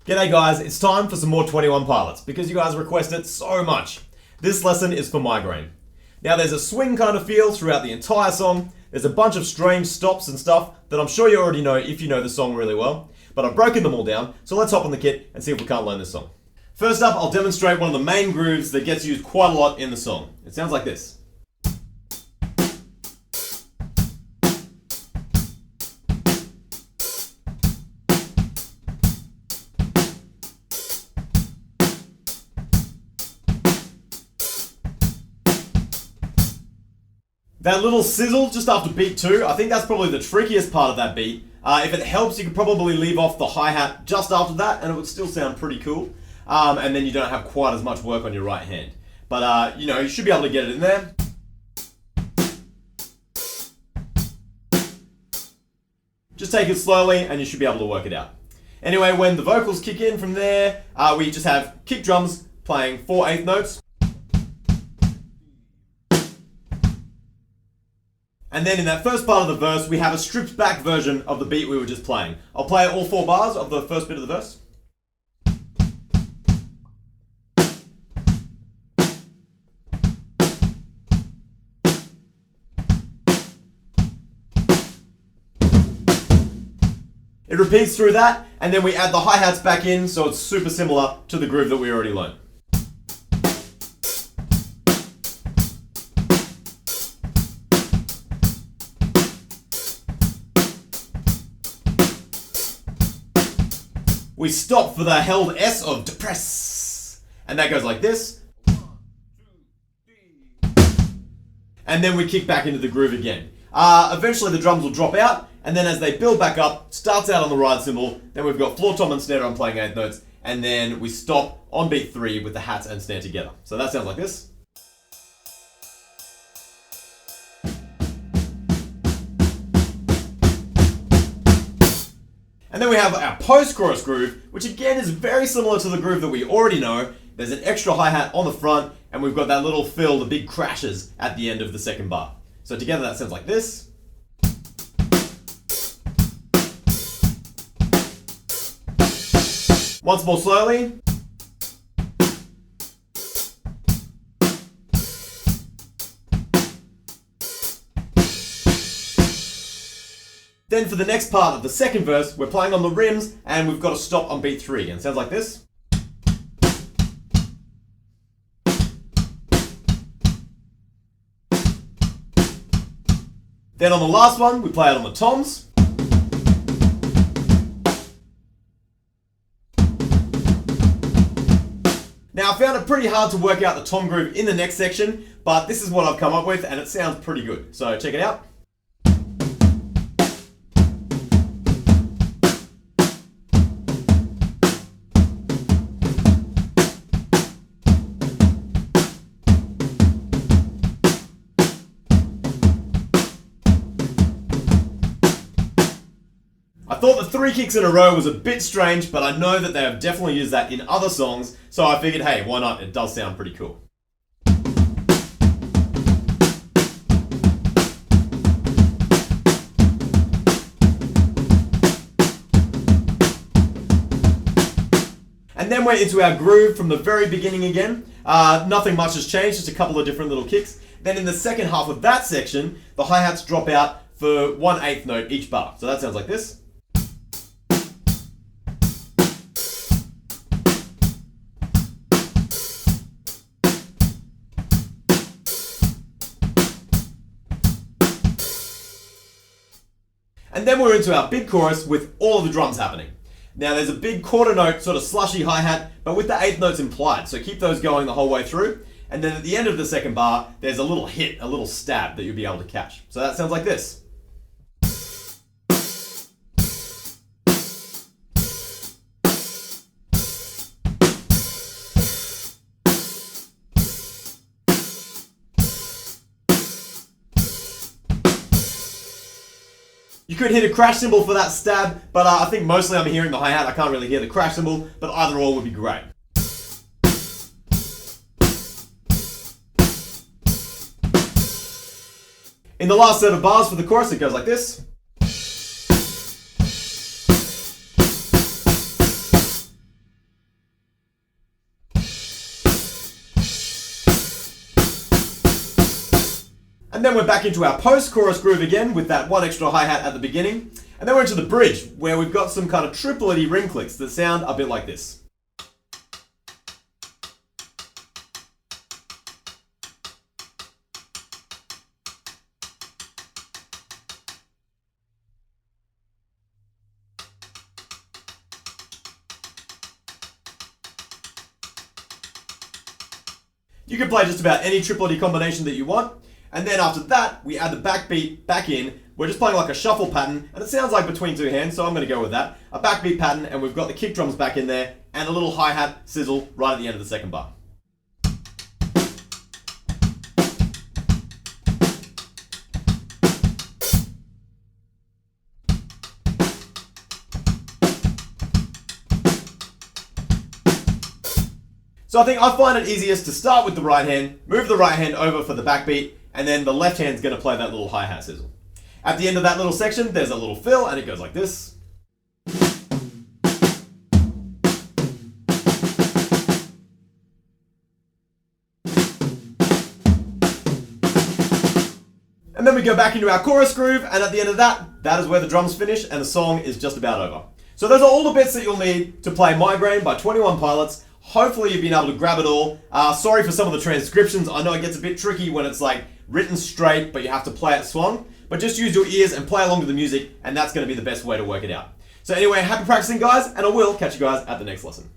G'day guys, it's time for some more 21 Pilots because you guys request it so much. This lesson is for Migraine. Now there's a swing kind of feel throughout the entire song. There's a bunch of strange stops and stuff that I'm sure you already know if you know the song really well. But I've broken them all down, so let's hop on the kit and see if we can't learn this song. First up, I'll demonstrate one of the main grooves that gets used quite a lot in the song. It sounds like this. That little sizzle just after beat 2, I think that's probably the trickiest part of that beat. If it helps, you could probably leave off the hi-hat just after that and it would still sound pretty cool. And then you don't have quite as much work on your right hand. But, you should be able to get it in there. Just take it slowly and you should be able to work it out. Anyway, when the vocals kick in from there, we just have kick drums playing 4/8 notes. And then in that first part of the verse, we have a stripped back version of the beat we were just playing. I'll play all 4 bars of the first bit of the verse. It repeats through that, and then we add the hi-hats back in, so it's super similar to the groove that we already learned. We stop for the held S of depress. And that goes like this. 1, 2, 3. And then we kick back into the groove again. Eventually the drums will drop out, and then as they build back up, starts out on the ride cymbal, then we've got floor, tom, and snare drum playing 8 notes, and then we stop on beat 3 with the hats and snare together. So that sounds like this. And then we have our post-chorus groove, which again is very similar to the groove that we already know. There's an extra hi-hat on the front, and we've got that little fill, the big crashes at the end of the second bar. So together that sounds like this. Once more slowly. Then for the next part of the second verse, we're playing on the rims and we've got to stop on beat 3 again. Sounds like this. Then on the last one, we play it on the toms. Now I found it pretty hard to work out the tom groove in the next section, but this is what I've come up with and it sounds pretty good. So check it out. I thought the 3 kicks in a row was a bit strange, but I know that they have definitely used that in other songs, so I figured, hey, why not? It does sound pretty cool. And then we're into our groove from the very beginning again. Nothing much has changed, just a couple of different little kicks. Then in the second half of that section, the hi-hats drop out for 1/8 note each bar. So that sounds like this. And then we're into our big chorus with all of the drums happening. Now there's a big quarter note, sort of slushy hi-hat, but with the 8 notes implied, so keep those going the whole way through. And then at the end of the second bar, there's a little hit, a little stab that you'll be able to catch. So that sounds like this. You could hit a crash cymbal for that stab, but I think mostly I'm hearing the hi-hat. I can't really hear the crash cymbal, but either or would be great. In the last set of bars for the chorus, it goes like this. And then we're back into our post-chorus groove again with that one extra hi-hat at the beginning. And then we're into the bridge, where we've got some kind of triplety ring clicks that sound a bit like this. You can play just about any triplety combination that you want. And then after that, we add the backbeat back in. We're just playing like a shuffle pattern, and it sounds like between two hands, so I'm going to go with that. A backbeat pattern, and we've got the kick drums back in there, and a little hi-hat sizzle right at the end of the second bar. So I find it easiest to start with the right hand, move the right hand over for the backbeat, and then the left hand's going to play that little hi-hat sizzle. At the end of that little section, there's a little fill, and it goes like this. And then we go back into our chorus groove, and at the end of that, that is where the drums finish, and the song is just about over. So those are all the bits that you'll need to play Migraine by 21 Pilots. Hopefully you've been able to grab it all. Sorry for some of the transcriptions. I know it gets a bit tricky when it's like written straight, but you have to play it swung. But just use your ears and play along to the music, and that's going to be the best way to work it out. So anyway, happy practicing, guys, and I will catch you guys at the next lesson.